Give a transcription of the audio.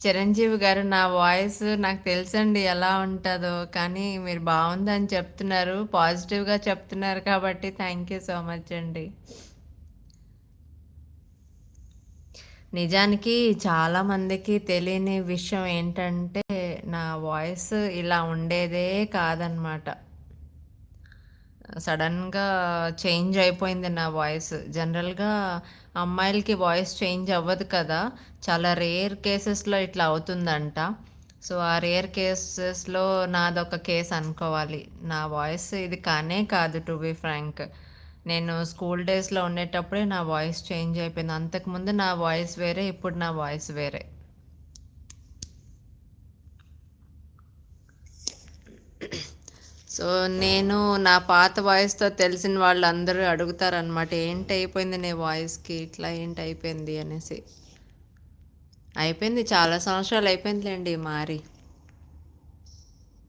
చిరంజీవి గారు నా వాయిస్ నాకు తెలుసండి ఎలా ఉంటదో. కానీ మీరు బావుందని చెప్తున్నారు. పాజిటివ్‌గా చెప్తున్నారు కాబట్టి థ్యాంక్ యూ సో మచ్ అండి. నిజానికి చాలా మందికి తెలియని విషయం ఏంటంటే, నా వాయిస్ ఇలా ఉండేదే కాదనమాట. సడన్‌గా చేంజ్ అయిపోయింది నా వాయిస్. జనరల్‌గా అమ్మాయిలకి వాయిస్ చేంజ్ అవ్వదు కదా! చాలా రేర్ కేసెస్‌లో ఇట్లా అవుతుందంట. సో, ఆ రేర్ కేసెస్‌లో నాదొక కేస్ అనుకోవాలి. నా వాయిస్ ఇది కానే కాదు టు బీ ఫ్రాంక్. నేను స్కూల్ డేస్‌లో ఉండేటప్పుడే నా వాయిస్ చేంజ్ అయిపోయింది. అంతకుముందు నా వాయిస్ వేరే, ఇప్పుడు నా వాయిస్ వేరే. సో, నేను నా పాత వాయిస్‌తో తెలిసిన వాళ్ళందరూ అడుగుతారనమాట. "ఏంటయిపోయింది నీ వాయిస్‌కి? ఇట్లా ఏంటయిపోయింది?" అనేసి. అయిపోయింది చాలా సంవత్సరాలయిపోయిందిలెండి మారి.